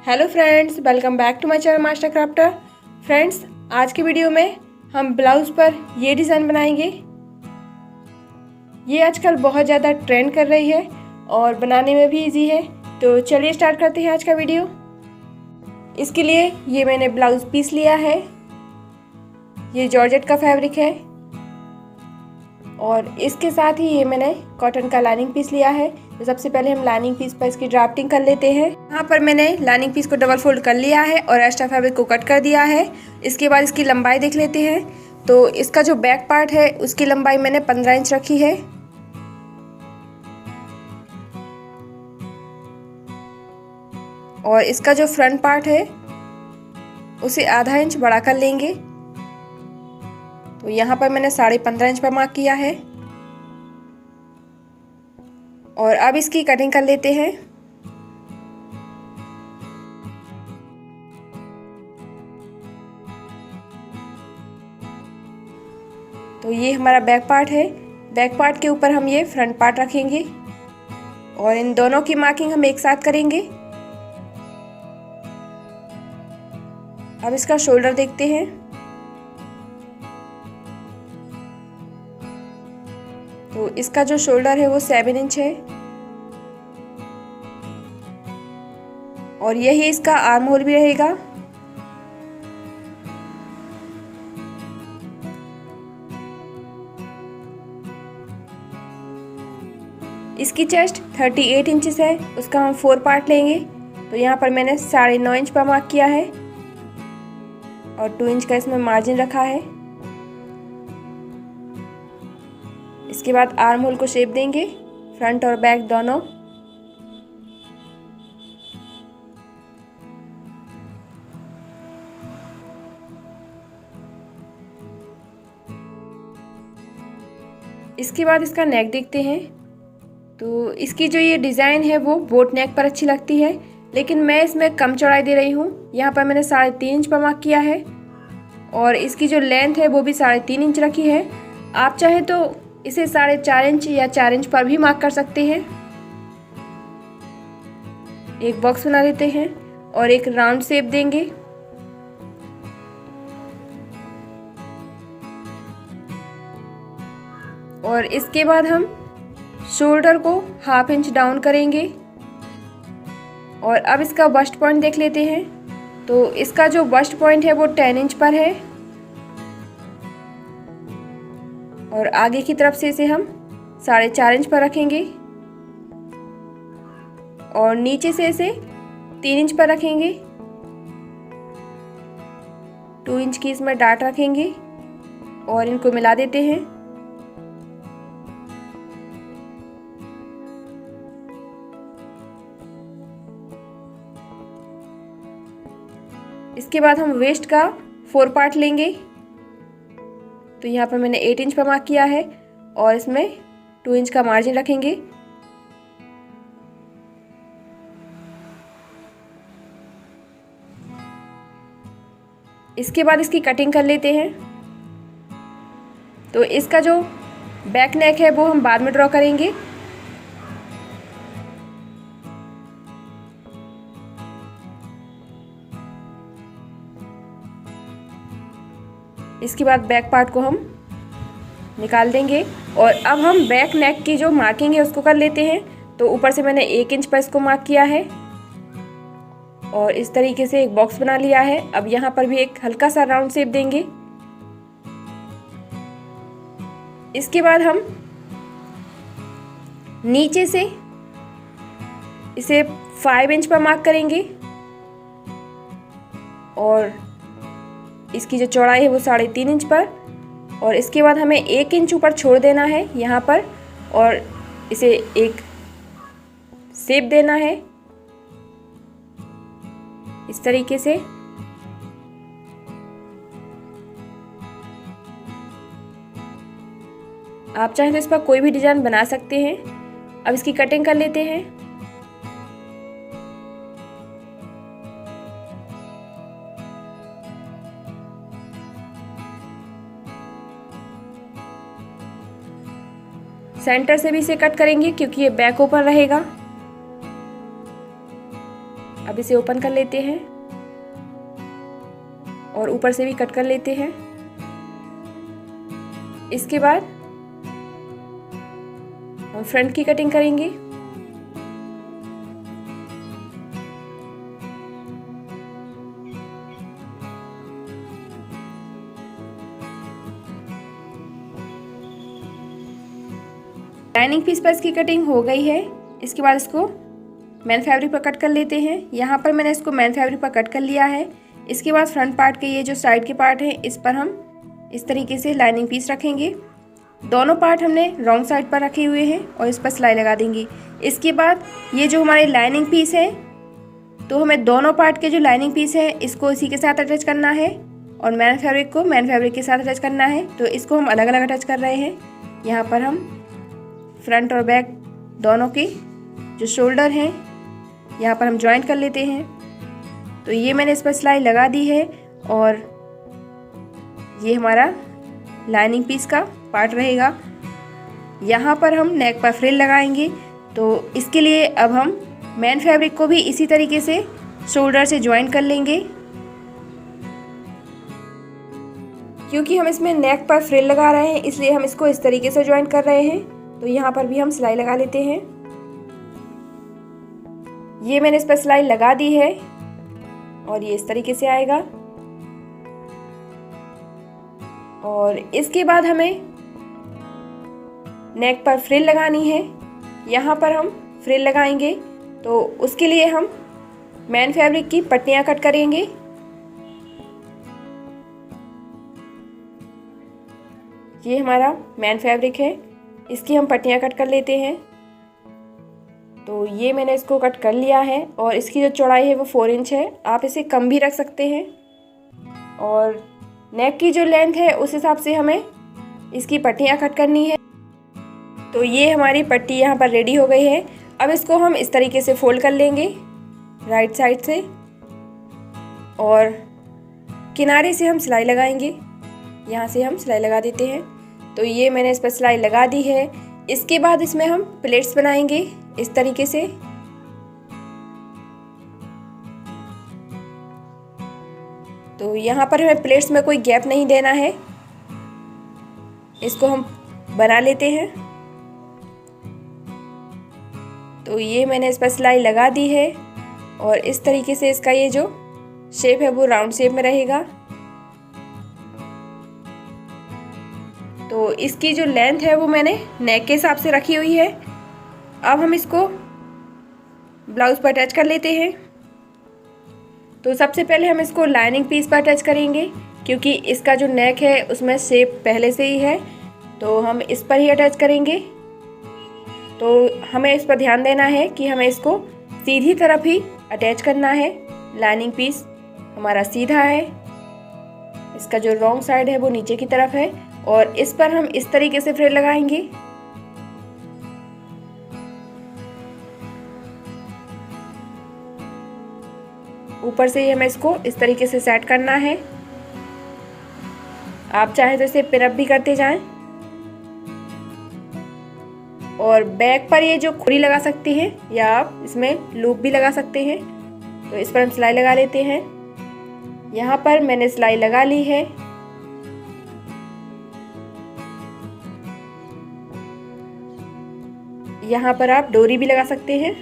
Hello friends, welcome back to my channel master crafter. Friends, आज की video में हम ब्लाउज़ पर ये डिज़ाइन बनाएंगे। ये आजकल बहुत ज़्यादा ट्रेंड कर रही है और बनाने में भी इजी है। तो चलिए स्टार्ट करते हैं आज का वीडियो। इसके लिए ये मैंने ब्लाउज़ पीस लिया है। ये जॉर्जेट का फैब्रिक है और इसके साथ ही ये मैंने कॉटन का लाइनिंग पीस लिया है। तो सबसे पहले हम लाइनिंग पीस पर इसकी ड्राफ्टिंग कर लेते हैं। यहाँ पर मैंने लाइनिंग पीस को डबल फोल्ड कर लिया है और एक्स्ट्रा फैब्रिक को कट कर दिया है। इसके बाद इसकी लंबाई देख लेते हैं। तो इसका जो बैक पार्ट है उसकी लंबाई मैंने 15 इंच रखी है और इसका जो फ्रंट पार्ट है उसे आधा इंच बड़ा कर लेंगे। तो यहाँ पर मैंने 15.5 इंच पर मार्क किया है और अब इसकी कटिंग कर लेते हैं। तो ये हमारा बैक पार्ट है। बैक पार्ट के ऊपर हम ये फ्रंट पार्ट रखेंगे और इन दोनों की मार्किंग हम एक साथ करेंगे। अब इसका शोल्डर देखते हैं। तो इसका जो शोल्डर है वो 7 इंच है और यही इसका आर्म होल भी रहेगा। इसकी चेस्ट 38 इंचेस है, उसका हम 4 पार्ट लेंगे। तो यहाँ पर मैंने 9.5 इंच पर मार्क किया है और 2 इंच का इसमें मार्जिन रखा है। इसके बाद आर्म होल को शेप देंगे, फ्रंट और बैक दोनों। इसके बाद इसका नेक देखते हैं। तो इसकी जो ये डिज़ाइन है वो बोट नेक पर अच्छी लगती है, लेकिन मैं इसमें कम चौड़ाई दे रही हूँ। यहाँ पर मैंने 3.5 इंच पर मार्क किया है और इसकी जो लेंथ है वो भी 3.5 इंच रखी है। आप चाहे तो इसे 4.5 इंच या 4 इंच पर भी मार्क कर सकते हैं। एक बॉक्स बना लेते हैं और एक राउंड शेप देंगे। और इसके बाद हम शोल्डर को 1/2 इंच डाउन करेंगे और अब इसका बस्ट पॉइंट देख लेते हैं। तो इसका जो बस्ट पॉइंट है वो 10 इंच पर है और आगे की तरफ से इसे हम 4.5 इंच पर रखेंगे और नीचे से इसे 3 इंच पर रखेंगे। 2 इंच की इसमें डाट रखेंगे और इनको मिला देते हैं। इसके बाद हम वेस्ट का 4 पार्ट लेंगे। तो यहाँ पर मैंने 8 इंच पर मार्क किया है और इसमें 2 इंच का मार्जिन रखेंगे। इसके बाद इसकी कटिंग कर लेते हैं। तो इसका जो बैक नेक है वो हम बाद में ड्रॉ करेंगे। इसके बाद बैक पार्ट को हम निकाल देंगे और अब हम बैक नेक की जो मार्किंग है उसको कर लेते हैं। तो ऊपर से मैंने 1 इंच पर इसको मार्क किया है और इस तरीके से एक बॉक्स बना लिया है। अब यहाँ पर भी एक हल्का सा राउंड शेप देंगे। इसके बाद हम नीचे से इसे 5 इंच पर मार्क करेंगे और इसकी जो चौड़ाई है वो 3.5 इंच पर और इसके बाद हमें 1 इंच ऊपर छोड़ देना है यहाँ पर और इसे एक शेप देना है इस तरीके से। आप चाहें तो इस पर कोई भी डिजाइन बना सकते हैं। अब इसकी कटिंग कर लेते हैं। सेंटर से भी इसे कट करेंगे क्योंकि ये बैक ऊपर रहेगा। अब अब इसे ओपन कर लेते हैं और ऊपर से भी कट कर लेते हैं। इसके बाद हम फ्रंट की कटिंग करेंगे। लाइनिंग पीस पर इसकी कटिंग हो गई है। इसके बाद इसको मैन फैब्रिक पर कट कर लेते हैं। यहाँ पर मैंने इसको मैन फैब्रिक पर कट कर लिया है। इसके बाद फ्रंट पार्ट के ये जो साइड के पार्ट हैं इस पर हम इस तरीके से लाइनिंग पीस रखेंगे। दोनों पार्ट हमने रॉन्ग साइड पर रखे हुए हैं और इस पर सिलाई लगा देंगे। इसके बाद ये जो हमारे लाइनिंग पीस है, तो हमें दोनों पार्ट के जो लाइनिंग पीस है इसको इसी के साथ अटैच करना है और मैन फैब्रिक को मैन फैब्रिक के साथ अटैच करना है। तो इसको हम अलग अलग अटैच कर रहे हैं। यहाँ पर हम फ्रंट और बैक दोनों के जो शोल्डर हैं यहाँ पर हम जॉइंट कर लेते हैं। तो ये मैंने इस पर सिलाई लगा दी है और ये हमारा लाइनिंग पीस का पार्ट रहेगा। यहाँ पर हम नेक पर फ्रिल लगाएंगे। तो इसके लिए अब हम मैन फैब्रिक को भी इसी तरीके से शोल्डर से जॉइंट कर लेंगे। क्योंकि हम इसमें नेक पर फ्रिल लगा रहे हैं इसलिए हम इसको इस तरीके से जॉइंट कर रहे हैं। तो यहाँ पर भी हम सिलाई लगा लेते हैं। ये मैंने इस पर सिलाई लगा दी है और ये इस तरीके से आएगा। और इसके बाद हमें नेक पर फ्रिल लगानी है। यहाँ पर हम फ्रिल लगाएंगे तो उसके लिए हम मैन फैब्रिक की पट्टियाँ कट करेंगे। ये हमारा मैन फैब्रिक है, इसकी हम पट्टियाँ कट कर लेते हैं। तो ये मैंने इसको कट कर लिया है और इसकी जो चौड़ाई है वो 4 इंच है। आप इसे कम भी रख सकते हैं। और नेक की जो लेंथ है उस हिसाब से हमें इसकी पट्टियाँ कट करनी है। तो ये हमारी पट्टी यहाँ पर रेडी हो गई है। अब इसको हम इस तरीके से फोल्ड कर लेंगे राइट साइड से और किनारे से हम सिलाई लगाएंगे। यहाँ से हम सिलाई लगा देते हैं। तो ये मैंने इस पर सिलाई लगा दी है। इसके बाद इसमें हम प्लेट्स बनाएंगे इस तरीके से। तो यहाँ पर हमें प्लेट्स में कोई गैप नहीं देना है। इसको हम बना लेते हैं। तो ये मैंने इस पर सिलाई लगा दी है और इस तरीके से इसका ये जो शेप है वो राउंड शेप में रहेगा। तो इसकी जो लेंथ है वो मैंने नेक के हिसाब से रखी हुई है। अब हम इसको ब्लाउज पर अटैच कर लेते हैं। तो सबसे पहले हम इसको लाइनिंग पीस पर अटैच करेंगे क्योंकि इसका जो नेक है उसमें शेप पहले से ही है। तो हम इस पर ही अटैच करेंगे। तो हमें इस पर ध्यान देना है कि हमें इसको सीधी तरफ ही अटैच करना है। लाइनिंग पीस हमारा सीधा है, इसका जो रॉन्ग साइड है वो नीचे की तरफ है और इस पर हम इस तरीके से फ्रिल लगाएंगे। ऊपर से ही हमें इसको इस तरीके से सेट करना है। आप चाहे तो इसे पिन अप भी करते जाएं। और बैक पर ये जो खुरी लगा सकते हैं या आप इसमें लूप भी लगा सकते हैं। तो इस पर हम सिलाई लगा लेते हैं। यहाँ पर मैंने सिलाई लगा ली है। यहाँ पर आप डोरी भी लगा सकते हैं।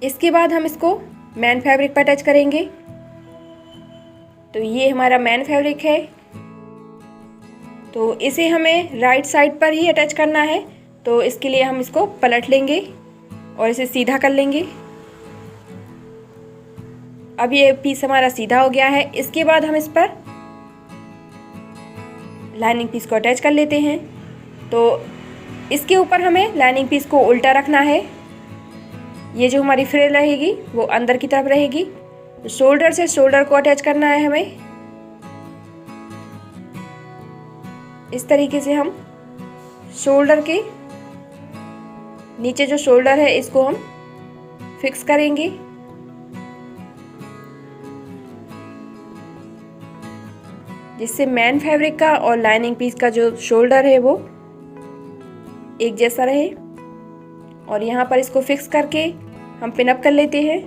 इसके बाद हम इसको मैन फैब्रिक पर अटैच करेंगे। तो ये हमारा मैन फैब्रिक है। तो इसे हमें राइट साइड पर ही अटैच करना है। तो इसके लिए हम इसको पलट लेंगे और इसे सीधा कर लेंगे। अब ये पीस हमारा सीधा हो गया है। इसके बाद हम इस पर लाइनिंग पीस को अटैच कर लेते हैं। तो इसके ऊपर हमें लाइनिंग पीस को उल्टा रखना है। ये जो हमारी फ्रिल रहेगी वो अंदर की तरफ रहेगी। तो शोल्डर से शोल्डर को अटैच करना है हमें। इस तरीके से हम शोल्डर के नीचे जो शोल्डर है इसको हम फिक्स करेंगे। जिससे मैन फैब्रिक का और लाइनिंग पीस का जो शोल्डर है वो एक जैसा रहे। और यहाँ पर इसको फिक्स करके हम पिनअप कर लेते हैं।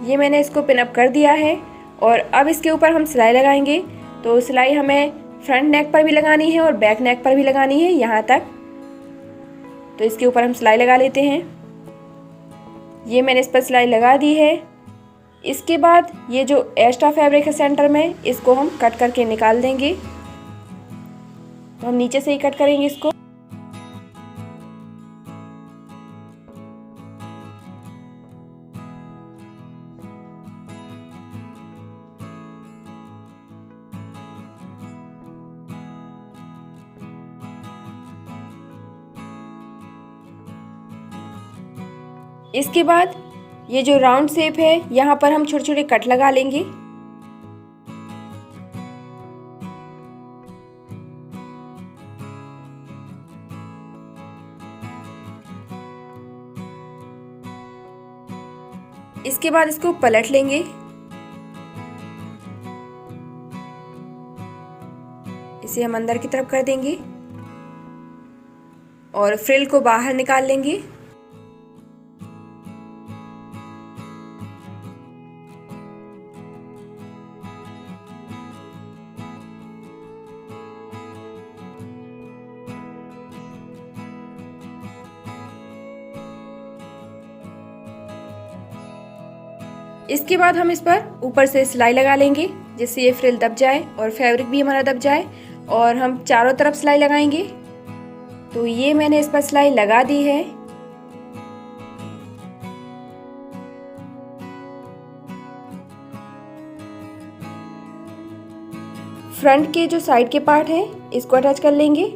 ये मैंने इसको पिनअप कर दिया है और अब इसके ऊपर हम सिलाई लगाएंगे। तो सिलाई हमें फ्रंट नेक पर भी लगानी है और बैक नेक पर भी लगानी है यहाँ तक। तो इसके ऊपर हम सिलाई लगा लेते हैं। ये मैंने इस पर सिलाई लगा दी है। इसके बाद ये जो एक्स्ट्रा फैब्रिक है सेंटर में, इसको हम कट करके निकाल देंगे। तो हम नीचे से ही कट करेंगे इसको। इसके बाद ये जो राउंड शेप है यहाँ पर हम छोटे छोटे कट लगा लेंगे। इसके बाद इसको पलट लेंगे। इसे हम अंदर की तरफ कर देंगे और फ्रिल को बाहर निकाल लेंगे। इसके बाद हम इस पर ऊपर से सिलाई लगा लेंगे जिससे ये फ्रिल दब जाए और फैब्रिक भी हमारा दब जाए, और हम चारों तरफ सिलाई लगाएंगे। तो ये मैंने इस पर सिलाई लगा दी है। फ्रंट के जो साइड के पार्ट हैं इसको अटैच कर लेंगे।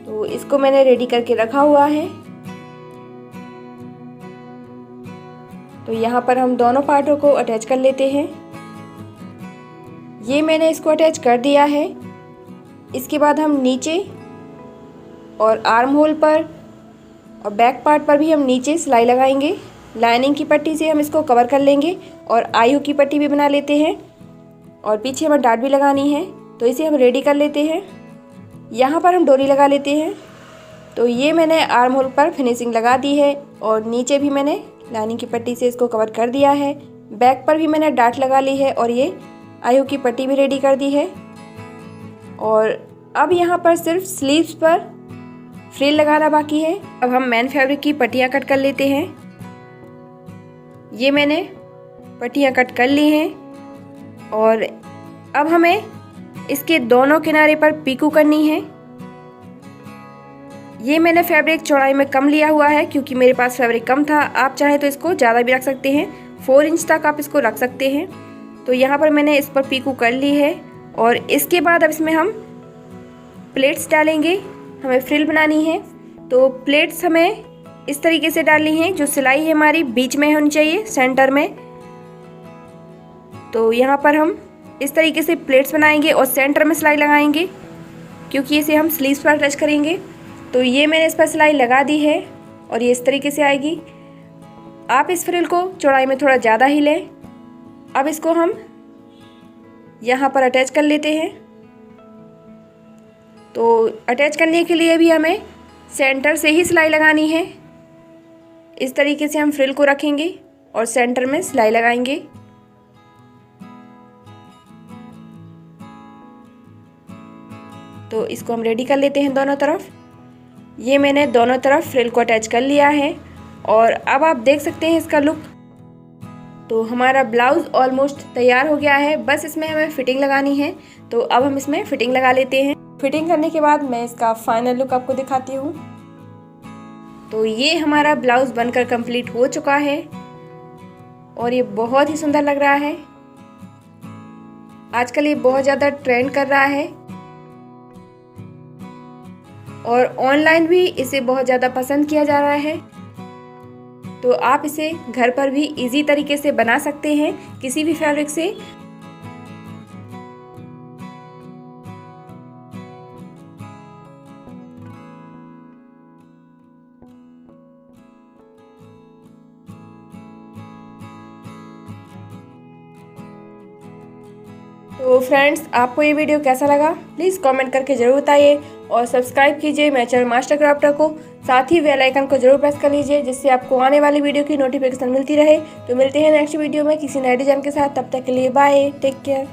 तो इसको मैंने रेडी करके रखा हुआ है। तो यहाँ पर हम दोनों पार्टों को अटैच कर लेते हैं। ये मैंने इसको अटैच कर दिया है। इसके बाद हम नीचे और आर्म होल पर और बैक पार्ट पर भी हम नीचे सिलाई लगाएंगे। लाइनिंग की पट्टी से हम इसको कवर कर लेंगे और आई हुक की पट्टी भी बना लेते हैं और पीछे हमें डाट भी लगानी है। तो इसे हम रेडी कर लेते हैं। यहाँ पर हम डोरी लगा लेते हैं। तो ये मैंने आर्म होल पर फिनिशिंग लगा दी है और नीचे भी मैंने लाइनिंग की पट्टी से इसको कवर कर दिया है। बैक पर भी मैंने डाट लगा ली है और ये आई हुक की पट्टी भी रेडी कर दी है। और अब यहाँ पर सिर्फ स्लीव्स पर फ्रिल लगाना बाकी है। अब हम मेन फैब्रिक की पट्टियाँ कट कर लेते हैं। ये मैंने पट्टियाँ कट कर ली हैं और अब हमें इसके दोनों किनारे पर पीकू करनी है। ये मैंने फैब्रिक चौड़ाई में कम लिया हुआ है क्योंकि मेरे पास फैब्रिक कम था। आप चाहे तो इसको ज़्यादा भी रख सकते हैं, 4 इंच तक आप इसको रख सकते हैं। तो यहाँ पर मैंने इस पर पीकू कर ली है और इसके बाद अब इसमें हम प्लेट्स डालेंगे। हमें फ्रिल बनानी है। तो प्लेट्स हमें इस तरीके से डालनी है, जो सिलाई है हमारी बीच में होनी चाहिए, सेंटर में। तो यहाँ पर हम इस तरीके से प्लेट्स बनाएंगे और सेंटर में सिलाई लगाएंगे क्योंकि इसे हम स्लीव्स पर अटैच करेंगे। तो ये मैंने इस पर सिलाई लगा दी है और ये इस तरीके से आएगी। आप इस फ्रिल को चौड़ाई में थोड़ा ज़्यादा ही लें। अब इसको हम यहाँ पर अटैच कर लेते हैं। तो अटैच करने के लिए भी हमें सेंटर से ही सिलाई लगानी है। इस तरीके से हम फ्रिल को रखेंगे और सेंटर में सिलाई लगाएंगे। तो इसको हम रेडी कर लेते हैं दोनों तरफ। ये मैंने दोनों तरफ फ्रिल को अटैच कर लिया है और अब आप देख सकते हैं इसका लुक। तो हमारा ब्लाउज़ ऑलमोस्ट तैयार हो गया है, बस इसमें हमें फिटिंग लगानी है। तो अब हम इसमें फिटिंग लगा लेते हैं। फिटिंग करने के बाद मैं इसका फाइनल लुक आपको दिखाती हूँ। तो ये हमारा ब्लाउज़ बनकर कंप्लीट हो चुका है और ये बहुत ही सुंदर लग रहा है। आजकल ये बहुत ज़्यादा ट्रेंड कर रहा है और ऑनलाइन भी इसे बहुत ज़्यादा पसंद किया जा रहा है। तो आप इसे घर पर भी इजी तरीके से बना सकते हैं किसी भी फैब्रिक से। तो फ्रेंड्स, आपको ये वीडियो कैसा लगा प्लीज़ कमेंट करके ज़रूर बताइए और सब्सक्राइब कीजिए मेरे चैनल मास्टर क्राफ्टर को। साथ ही बेल आइकन को जरूर प्रेस कर लीजिए जिससे आपको आने वाली वीडियो की नोटिफिकेशन मिलती रहे। तो मिलते हैं नेक्स्ट वीडियो में किसी नए डिजाइन के साथ। तब तक के लिए बाय, टेक केयर।